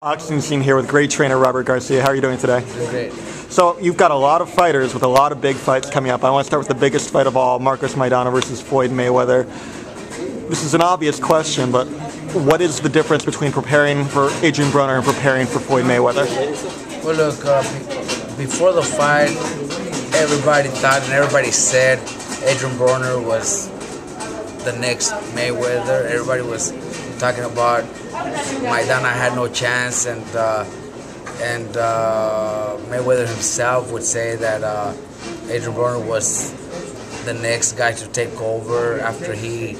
Boxing scene here with great trainer Robert Garcia. How are you doing today? Great. So you've got a lot of fighters with a lot of big fights coming up. I want to start with the biggest fight of all, Marcos Maidana versus Floyd Mayweather. This is an obvious question, but what is the difference between preparing for Adrian Broner and preparing for Floyd Mayweather? Well, look, before the fight, everybody thought and everybody said Adrian Broner was the next Mayweather. Everybody was talking about Maidana had no chance, and Mayweather himself would say that Adrian Broner was the next guy to take over after he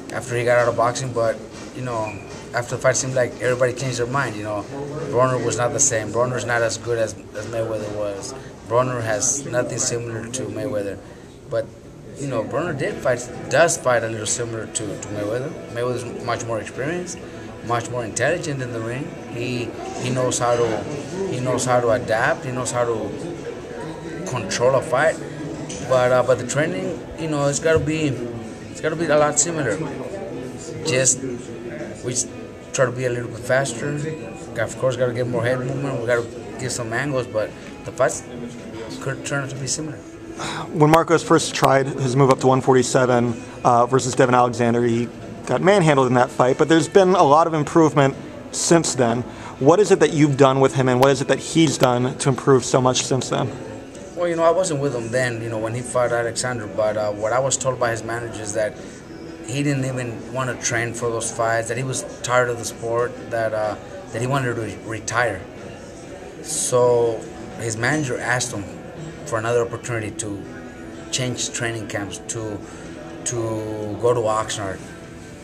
got out of boxing. But you know, after the fight, it seemed like everybody changed their mind. You know, Broner was not the same. Broner's not as good as Mayweather was. Broner has nothing similar to Mayweather, but you know, Broner does fight a little similar to Mayweather. Mayweather's much more experienced, much more intelligent in the ring. He knows how to adapt. He knows how to control a fight. But the training, you know, it's got to be a lot similar. Just we try to be a little bit faster. Of course, got to get more head movement. We got to get some angles, but the fights could turn out to be similar. When Marcos first tried his move up to 147 versus Devin Alexander, he got manhandled in that fight, but there's been a lot of improvement since then. What is it that you've done with him, and what is it that he's done to improve so much since then? Well, you know, I wasn't with him then, you know, when he fought Alexander, but what I was told by his manager is that he didn't even want to train for those fights, that he was tired of the sport, that he wanted to retire. So his manager asked him for another opportunity to change training camps, to go to Oxnard.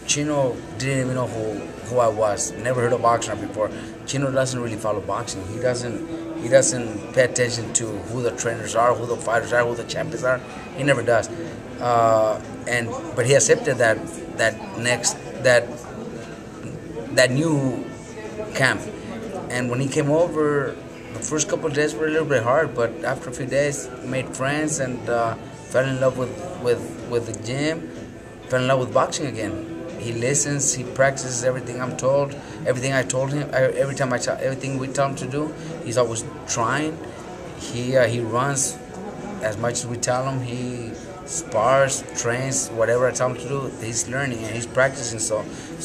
Chino didn't even know who I was. Never heard of Oxnard before. Chino doesn't really follow boxing. He doesn't pay attention to who the trainers are, who the fighters are, who the champions are. He never does. But he accepted that new camp. And when he came over, the first couple of days were a little bit hard, but after a few days, made friends and fell in love with the gym, fell in love with boxing again. He listens, he practices everything I'm told, everything I told him, everything we tell him to do, he's always trying. He runs as much as we tell him. He spars, trains, whatever I tell him to do, he's learning and he's practicing. So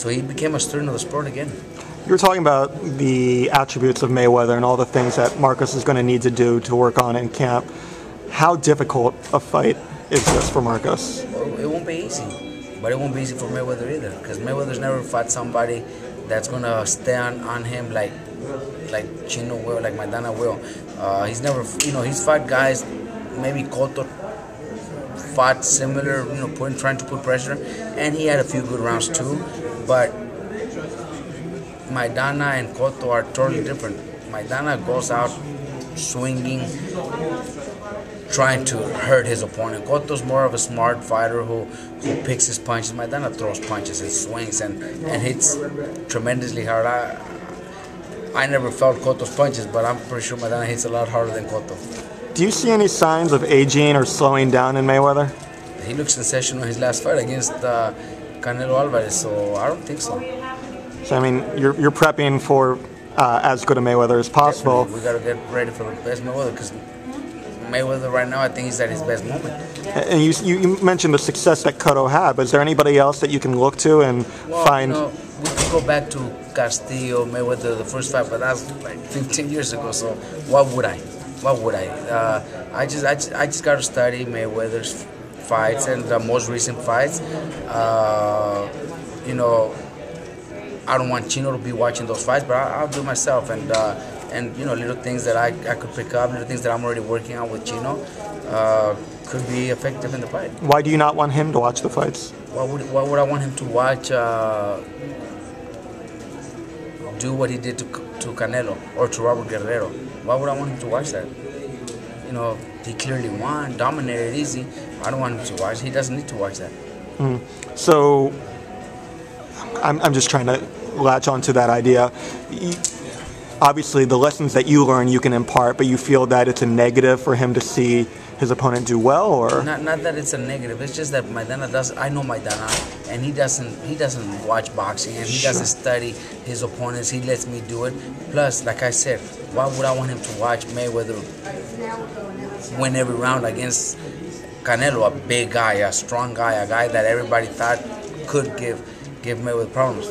he became a student of the sport again. You were talking about the attributes of Mayweather and all the things that Marcos is going to need to do to work on in camp. How difficult a fight is this for Marcos? Well, it won't be easy, but it won't be easy for Mayweather either, because Mayweather's never fought somebody that's going to stay on him like Chino will, like Maidana will. He's never, you know, he's fought guys, maybe Cotto fought similar, you know, trying to put pressure, and he had a few good rounds too, but Maidana and Cotto are totally different. Maidana goes out swinging, trying to hurt his opponent. Cotto's more of a smart fighter who picks his punches. Maidana throws punches and swings and hits tremendously hard. I never felt Cotto's punches, but I'm pretty sure Maidana hits a lot harder than Cotto. Do you see any signs of aging or slowing down in Mayweather? He looked sensational in his last fight against Canelo Alvarez, so I don't think so. So, I mean, you're prepping for as good a Mayweather as possible. Definitely. We got to get ready for the best Mayweather, because Mayweather right now, I think he's at his best moment. And you mentioned the success that Cotto had, but is there anybody else that you can look to and find? You know, we could go back to Castillo, Mayweather, the first fight, but that's like 15 years ago, so why would I? I just got to study Mayweather's fights and the most recent fights. You know, I don't want Chino to be watching those fights, but I'll do it myself. And you know, little things that I could pick up, little things that I'm already working on with Chino, could be effective in the fight. Why do you not want him to watch the fights? Why would I want him to watch do what he did to Canelo or to Robert Guerrero? Why would I want him to watch that? You know, he clearly won, dominated easy. I don't want him to watch. He doesn't need to watch that. So I'm just trying to latch onto that idea. obviously the lessons that you learn you can impart, but you feel that it's a negative for him to see his opponent do well, or not that it's a negative. It's just that Maidana does. I know Maidana, and he doesn't watch boxing, and he doesn't study his opponents. He lets me do it. Plus, like I said, why would I want him to watch Mayweather win every round against Canelo, a big guy, a strong guy, a guy that everybody thought could give Mayweather problems,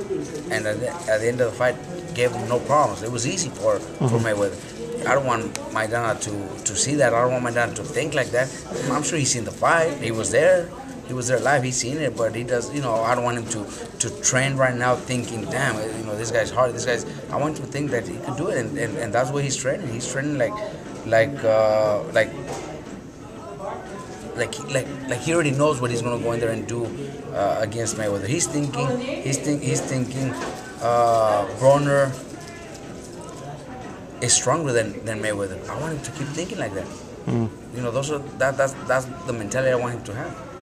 and at the end of the fight, gave him no problems. It was easy for Mayweather. I don't want Maidana to see that. I don't want Maidana to think like that. I'm sure he's seen the fight. He was there. He was there live. He's seen it, but he does. I don't want him to train right now thinking, damn, this guy's hard. This guy's. I want him to think that he could do it, and that's what he's training. He's training like he already knows what he's gonna go in there and do against Mayweather. He's thinking Broner is stronger than Mayweather. I want him to keep thinking like that. That's the mentality I want him to have.